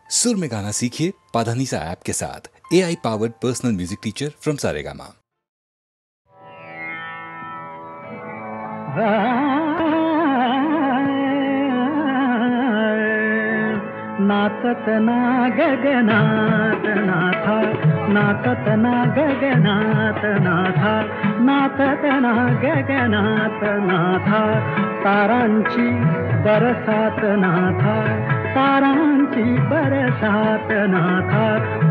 सुर में गाना सीखिए पाधानीसा ऐप के साथ। AI powered personal music teacher from Saregama. नाचत ना गगनात नाथा, नाचत ना गगनात नाथा, नाचत ना गगनात नाथा, तारांची बरसात नाथा, तारांची बरसात नाथा,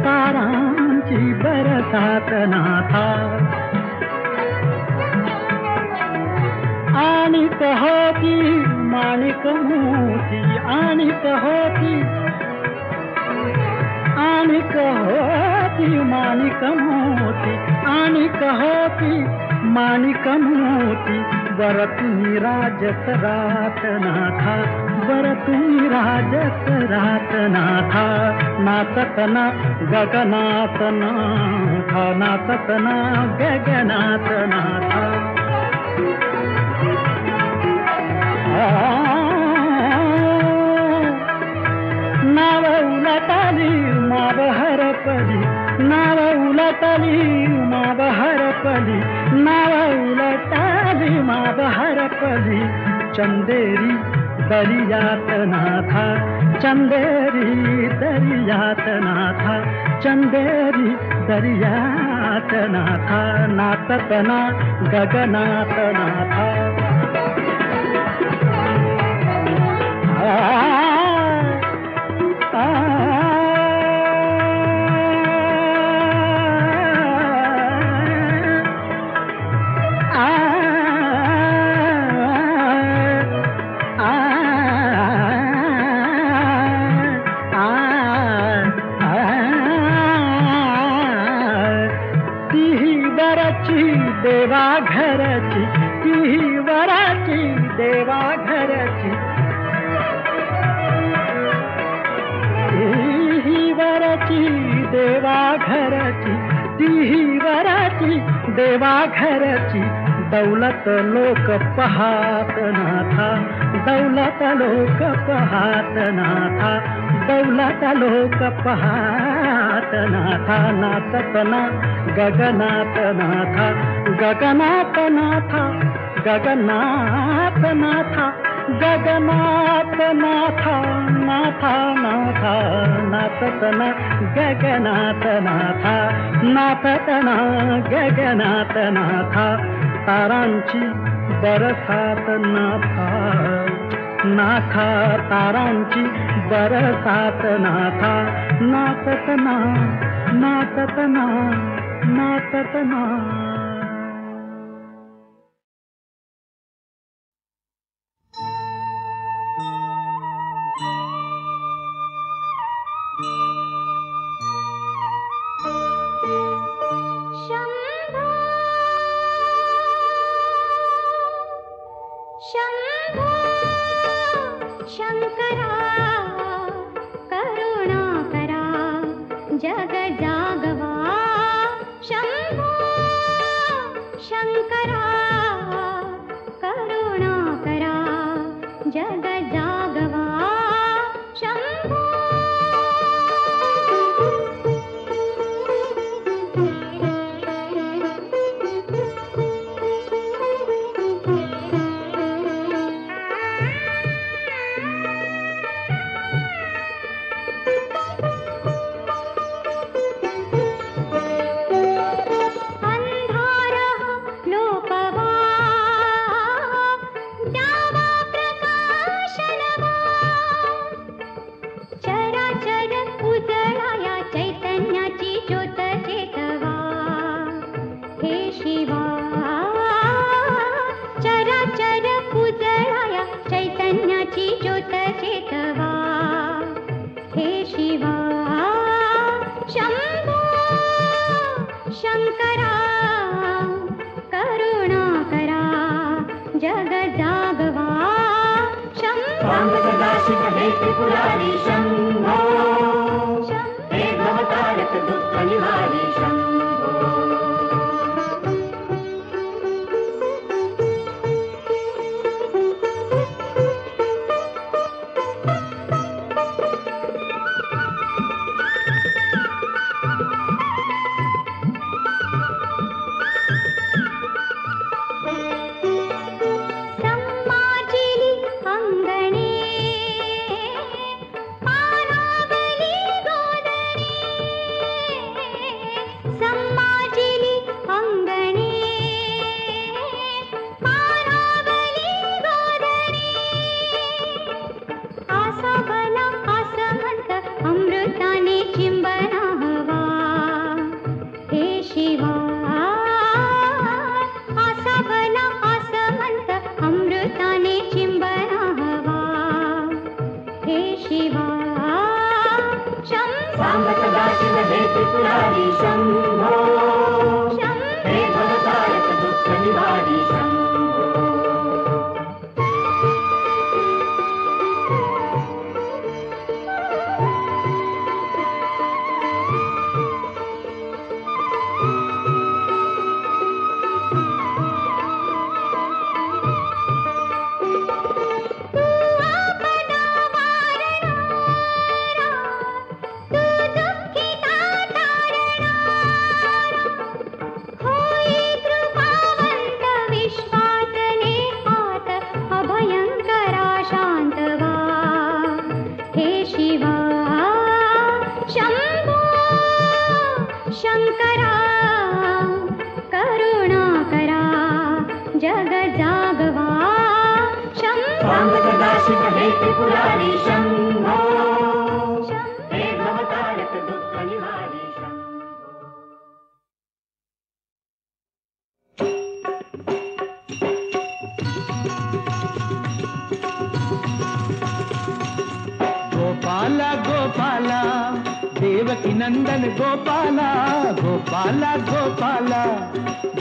तारांची बरसात नाथा। आणिक होती माणिक मोती, आणिक होती, आणिक होती माणिक मोती, आणिक होती माणिक मोती, वर तुम्ही राजत रात नाथा, वर तुम्ही राजत रात नाथा, नाचत ना गगनात नाथा, नाचत ना गगनात नाथा। नाव उलटली माव हरपली, नाव उलटली माव हरपली, नाव उलटली माव हरपली, चंदेरी दरियात नाथा, चंदेरी दरियात नाथा, चंदेरी दरियात नाथा, नाचत ना गगनात नाथा। देवा घरची, ती वराची देवा घरची, ती वराची देवा घरची, ती वराची देवा घरची, दौलत लोक पहात नाथा, दौलत लोक पहात नाथा, दौलत लोक पहात नाथा, नाचत ना गगनात नाथा, गगनात नाथा, गगनात नाथा, गगनात नाथा, नाथा नाथा, नाचत ना गगनात नाथा, नाचत ना गगनात नाथा, तारांची बरसात नाथा, नाथा तारांची बरसात नाथा, नाचत ना, नाचत ना, नाचत ना। सांब सदाशिव हे त्रिपुरारी शंभो हे भवतारक दुःख निवारी शंभो. त्रिपुरारी शंभो हे भवतारक दुःख निवारी शंभो. गोपाला गोपाला देवकी नंदन गोपाला गोपाला गोपाला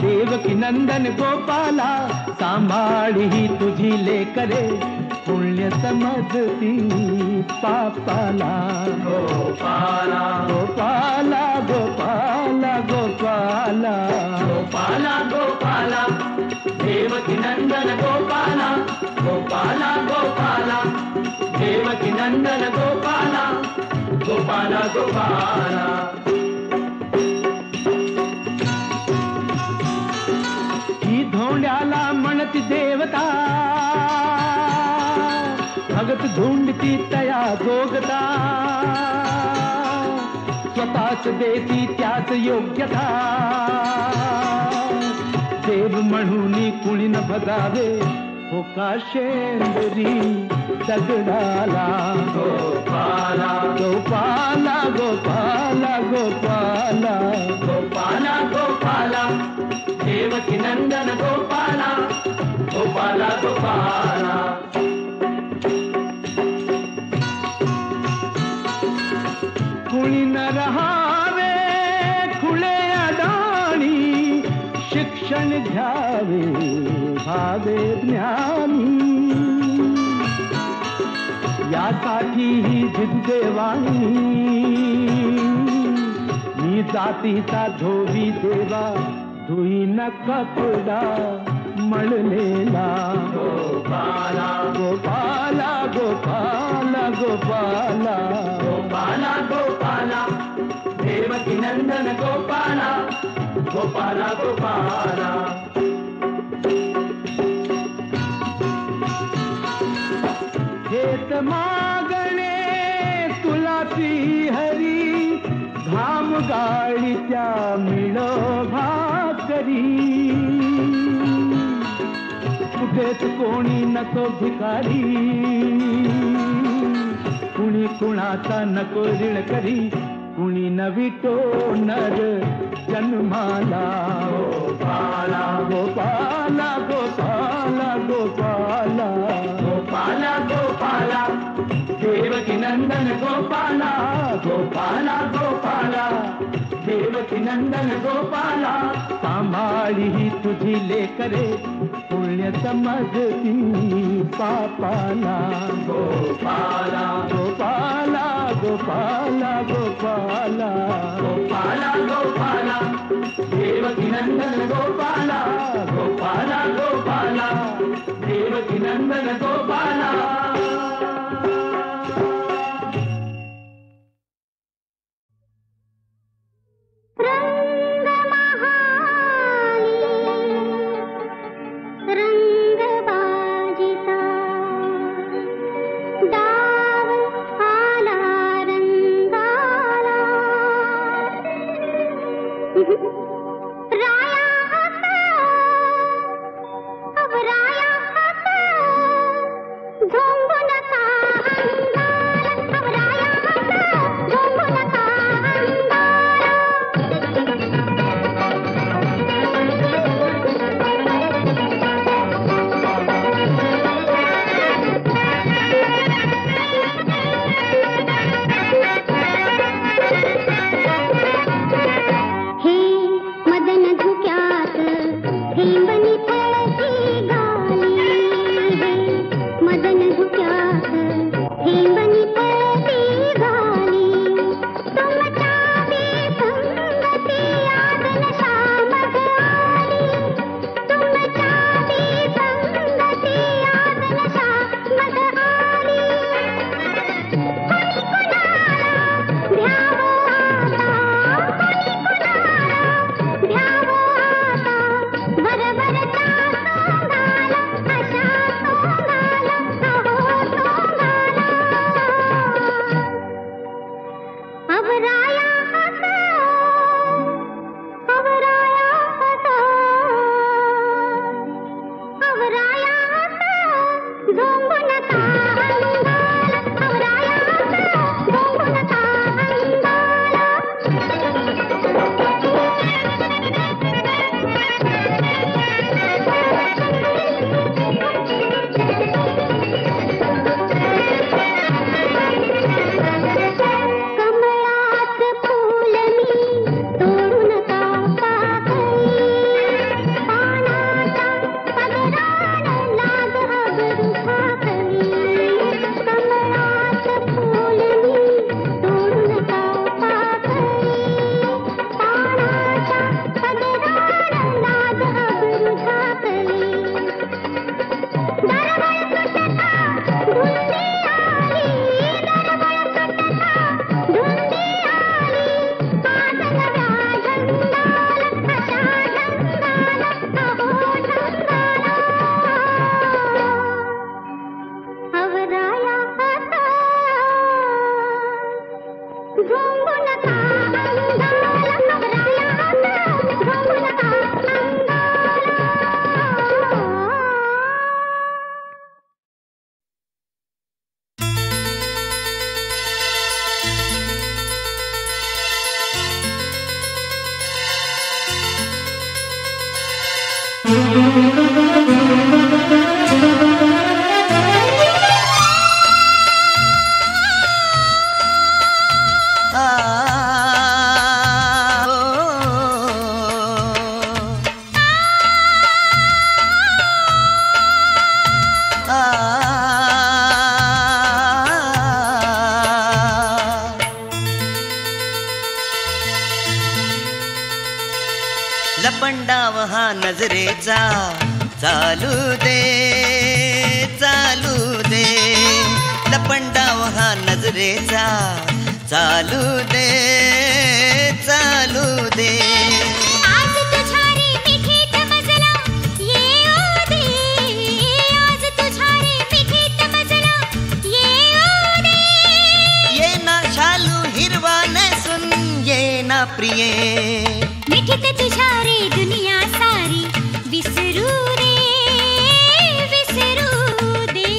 देवकी नंदन गोपाला सांभाळी ही तुझी लेकरे पुण्य समजती पापाला. गोपाला गोपाला गोपाला गोपाला गोपाला गोपाला देवकी नंदन गोपाला गोपाला गोपाला देवकी नंदन गोपाला गोपाला गोपाला. ही धोंड्याला म्हणती देवता भगत धुंडती तया जोगता स्वतःच देती त्याच योग्यता. देव म्हणून कुणी न बघावे हो का शेंदरी दगडाला. गोपाला गोपाला गोपाला गोपाला गोपाला गोपाला देवकी नंदन गोपाला गोपाला गोपाला. कुणी न रहावे खुले अडाणी शिक्षण घ्यावे भावे ज्ञानी. यासाठी ही जिद्देवाणी मी जातीचा धोबी देवा धुई न कपडा मळलेला. गोपाला गोपाला गोपाला गोपाला गोपाला गोपाला देवकी नंदन गोपाला गोपाला गोपाला. हेत मागणे तुला ती हरी घाम गाळीच्या मिळो भाकरी. कुठेच कोणी नको भिकारी कुणी कुणाचा नको ऋण करी कुणी नवितो नर जन्माला. गोपाला गोपाला गोपाला गोपाला गोपाला गोपाला देवकी नंदन गोपाला गोपाला गोपाला देवकी नंदन गोपाला. सांभाळी ही तुझी लेकरे पुण्य समजती पापाला. गोपाला गोपाला गोपाला गोपाला गोपाला गोपाला देवकी नंदन गोपाला गोपाला गोपाला देवकी नंदन गोपाला. झोंबू नका लपंडाव हा नजरेचा चालू दे चालू दे, लपंडाव हा नजरेचा चालू दे चालू दे। आज तुझ्या रे मिठीत मजला येऊ दे, आज तुझ्या रे मिठीत मजला येऊ दे। ये ना शालू हिरवा नेसून ये ना प्रिये, मिठीत तुझ्या रे दुनिया सारी विसरू रे विसरू दे।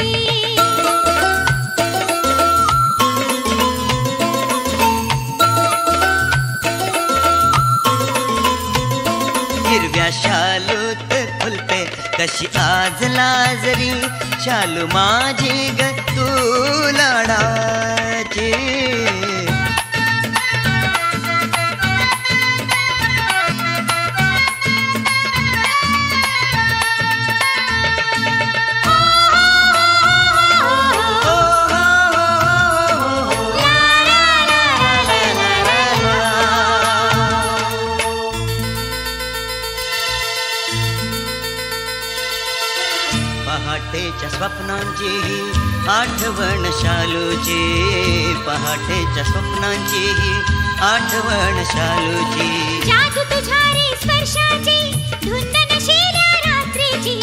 हिरव्या शालूत फुलते कशी आज लाजरी, शालू माझी ग तू लाडाची। पहाटेच्या स्वप्नांची ही आठवण शालूची, पहाटेच्या स्वप्नांची ही आठवण शालूची। जादू तुझ्या रे स्पर्शाची धुंद नशिल्या रात्रीची,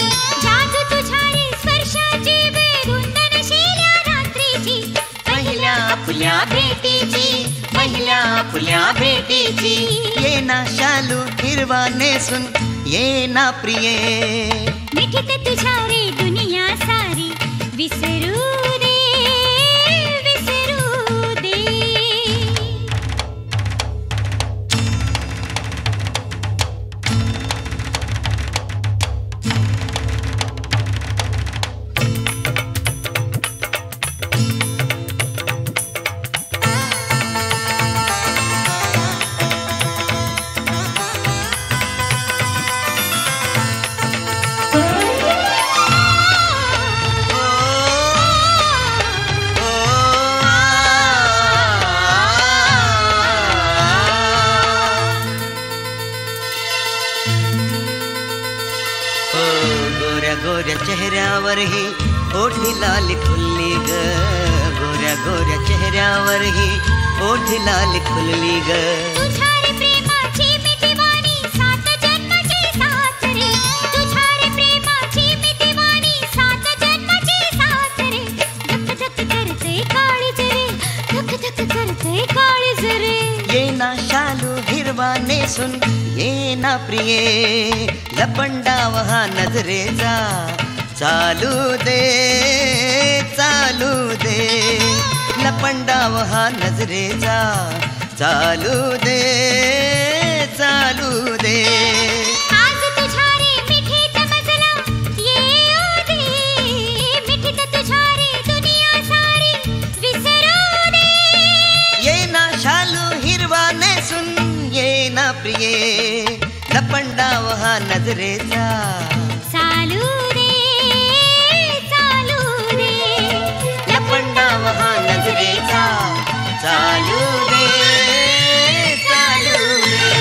जादू तुझ्या रे स्पर्शाची धुंद नशिल्या रात्रीची। पहिल्या आपल्या भेटीची, पहिल्या आपल्या भेटीची, ये ना शालू हिरवा नेसून ये ना प्रिये, मिठीत तुझ्या रे दुनिया सारी विसरू दे विसरू दे। गोऱ्या चेहऱ्यावर ही ओठी लाल खुलली ग, गोऱ्या गोऱ्या चेहऱ्यावर ही ओठी लाल खुलली ग। तुझ्या रे प्रेमाची मी दिवाणी सात जन्माची साथ रे, तुझ्या रे प्रेमाची मी दिवाणी सात जन्माची साथ रे। धक धक करते काळीज रे, धक धक करते काळीज रे। ये ना शालू हिरवा नेसून ये ना प्रिये, लपंडाव हा नजरेचा चालू दे चालू दे, लपंडाव हा नजरेचा चालू दे चालू दे। आज तुझ्या रे मिठीत मजला येऊ दे, मिठीत तुझ्या रे दुनिया सारी विसरू दे। ये ना शालू हिरवा नेसून ये ना प्रिये, लपंडाव हा नजरेचा चालू दे चालू दे, लपंडाव हा नजरेचा चालू दे चालू दे।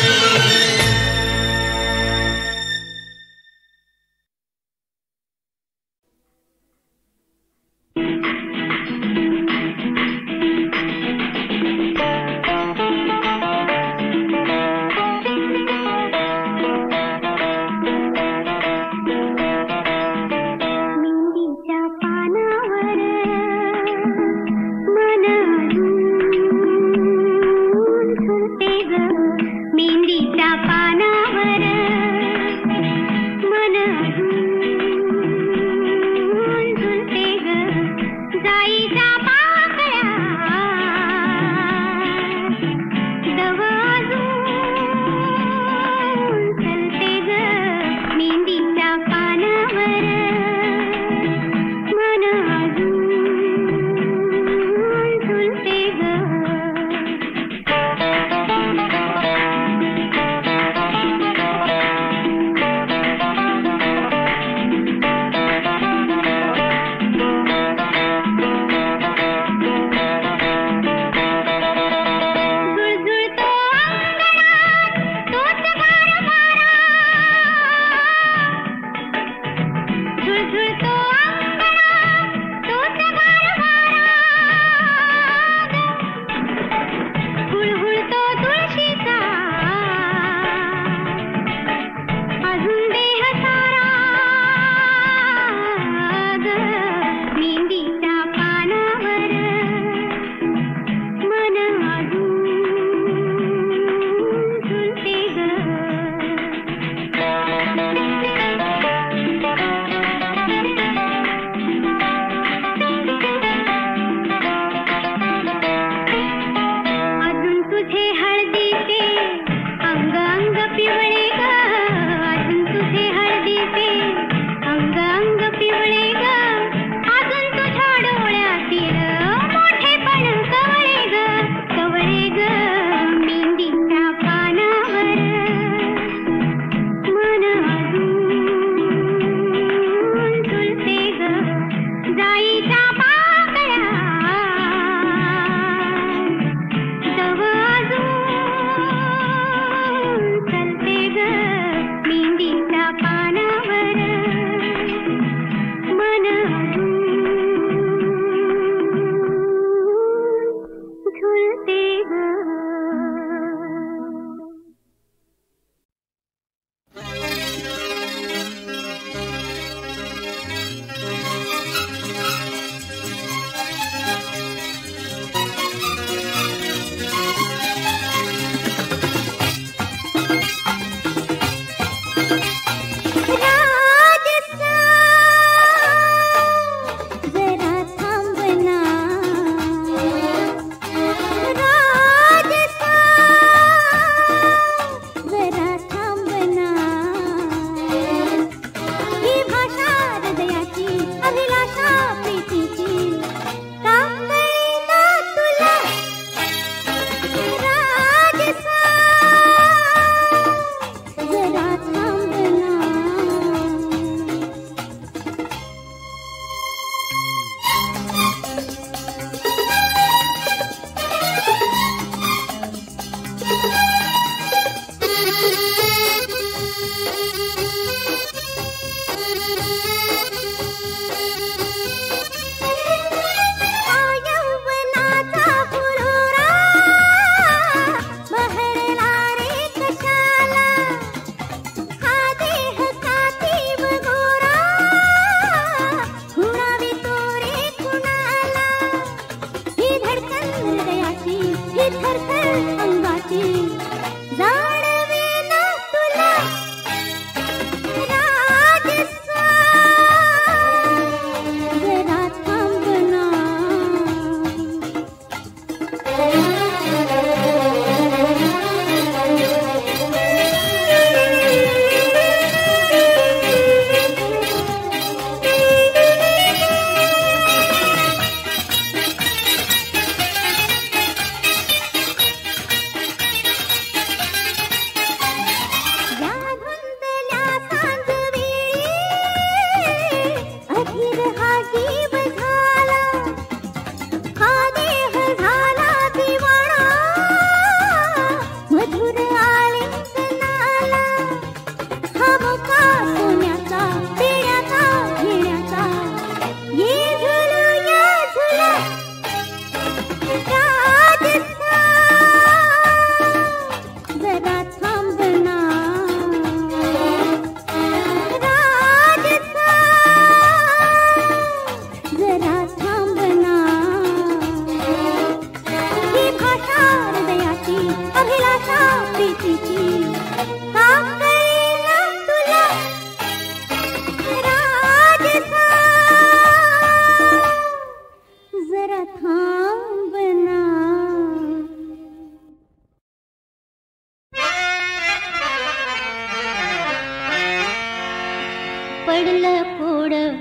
पडलं पुढं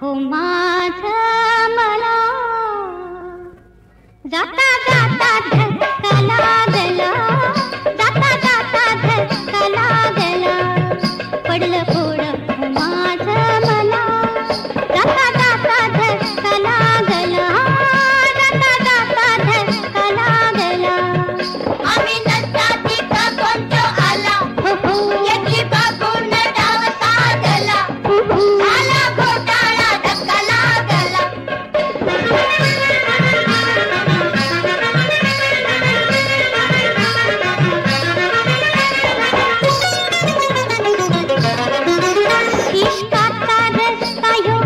हो माझं मला जाता जाता धक्का लागला जाता जाता धक्का लागला पडलं पुढं हो माझं मला जाता जाता धक्का लागला जाता जाता धक्का लागला आम्ही नसता तिथं कोणतो आला याची बागून डाव साधला झाला घोटाळा धक्का लागला इश्काचा रस्ता ह्यो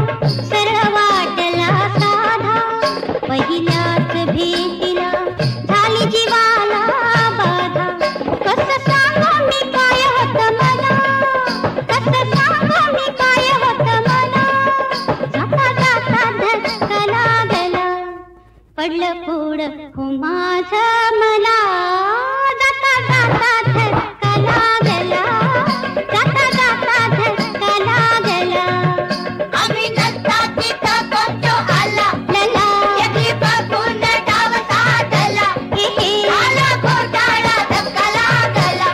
सरळ वाटला साधा पहिल्याच भेटीला झाली जीवाला बाधा कसं सांगू मी काय होतं मला कसं सांगू मी काय होतं मला जाता जाता धक्का लागला पडलं पुढं हो माझं मला जाता जाता धक्का लागला जाता जाता धक्का लागला आम्ही नसता तिथं कोणतो आला लला याची बघून डाव साधला झाला घोटाळा धक्का लागला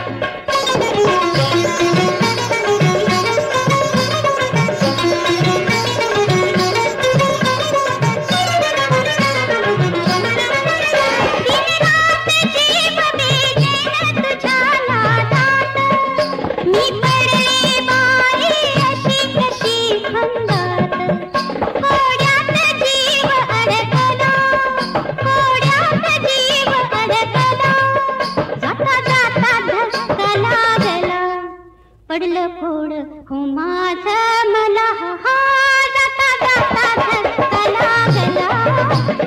जीव बेजेन तुझ्या नादात मी पडले बाई अशी कशी खंडात कोड्यात जीव अडकला कोड्यात जीव अडकला जाता जाता धक्का लागला पडलं पुढं हो माझं मला हा जाता जाता धक्का लागला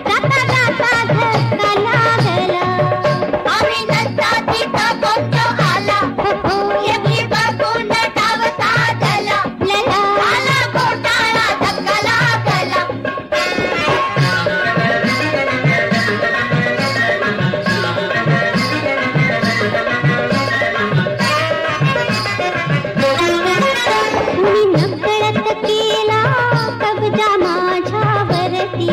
जाता जाता धक्का लागला आम्ही नसता तिथं कोणतो आला याची बघून डाव साधला झाला घोटाळा धक्का लागला कुणी नकळत केला कब्जा माझ्यावरती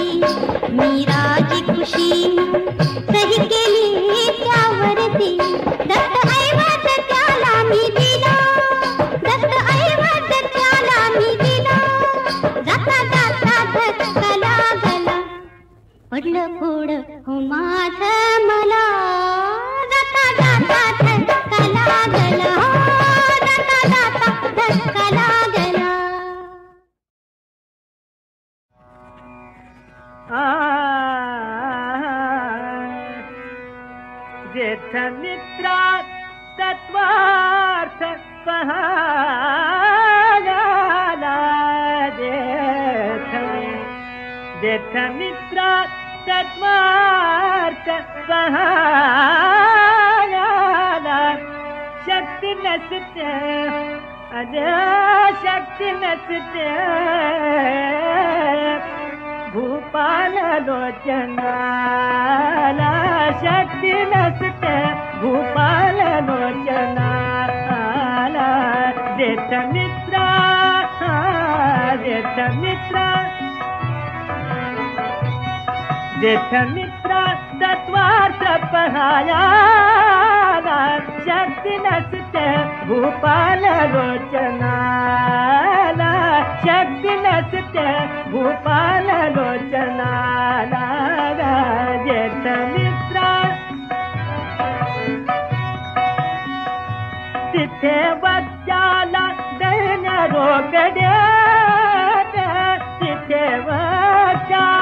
मी राजी खुशीनं सही केली त्यावरती दत्त ऐवज त्याला मी दिला दत्त ऐवज त्याला मी दिला जाता जाता धक्का लागला पडलं पुढं हो माझं मला जाता जाता धक्का लागला जाता जाता धक्का लागला जेठ मित्रा तत्वार्थ पहायला जेठ मित्रा तत्वार्थ पहायला शक्ती नसते अरे शक्ती नसते भूपाल लोचनाला शक्ती नसते भूपाल लोचनाला जेठ मित्रा जेठ मित्रा जेठ मित्रा तत्वार्थ पहायला शक्ती नसते भूपाल लोचनाला शक्ती नसते भूपाल लोचनाला जेठ मित्रा तिथे बच्चाला दैन रोकडे तिथे बच्चाला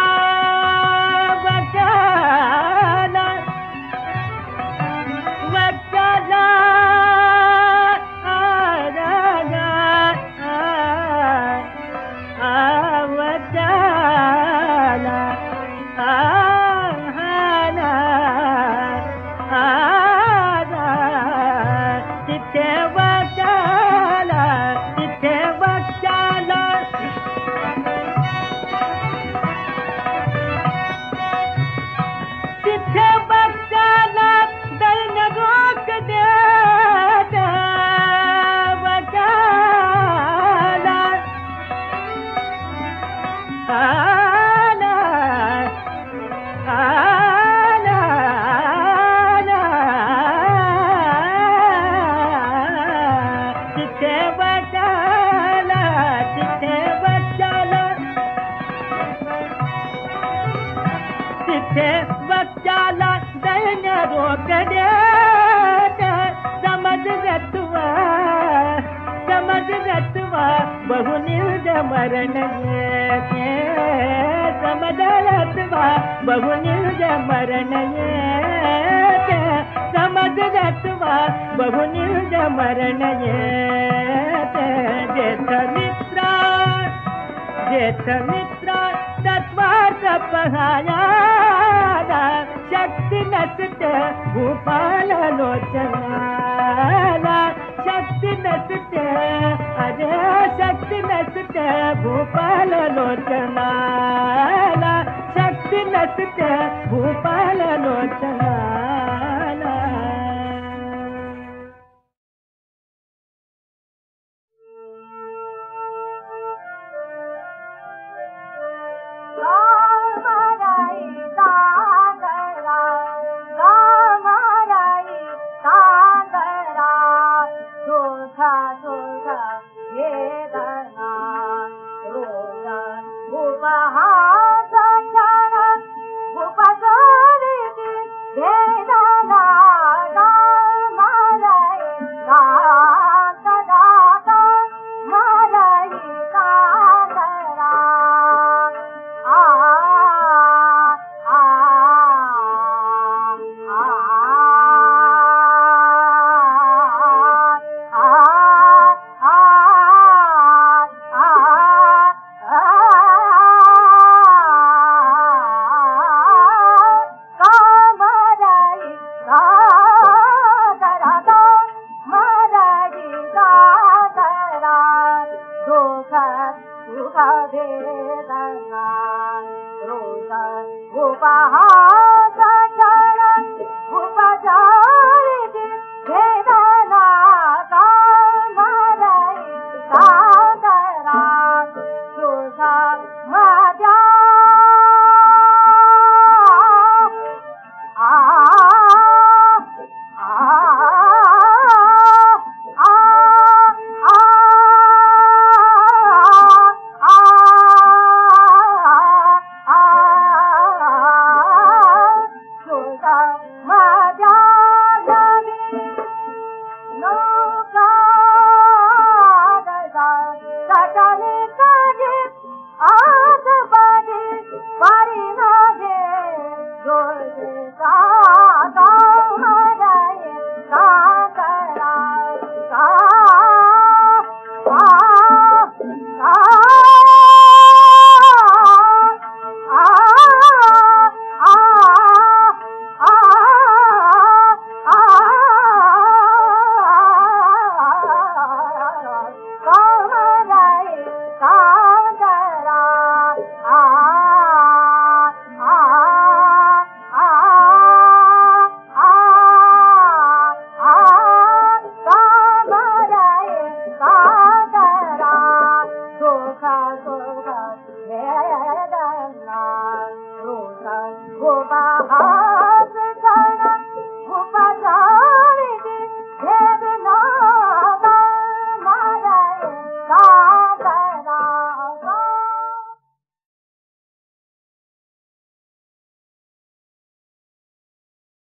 रोकड्या समज रतवा बहुनिर्द मरण ये समज रतवा बहुनिर्द मरण ये समज रतवा बहुनिर्द मरण ये जेठ मित्रा तत्वार्थ पहाया शक्ती नसते भूपाल लोचनाला शक्ती नसते अरे शक्ती नसते भूपाल लोचनाला शक्ती नसते भूपाल लोचना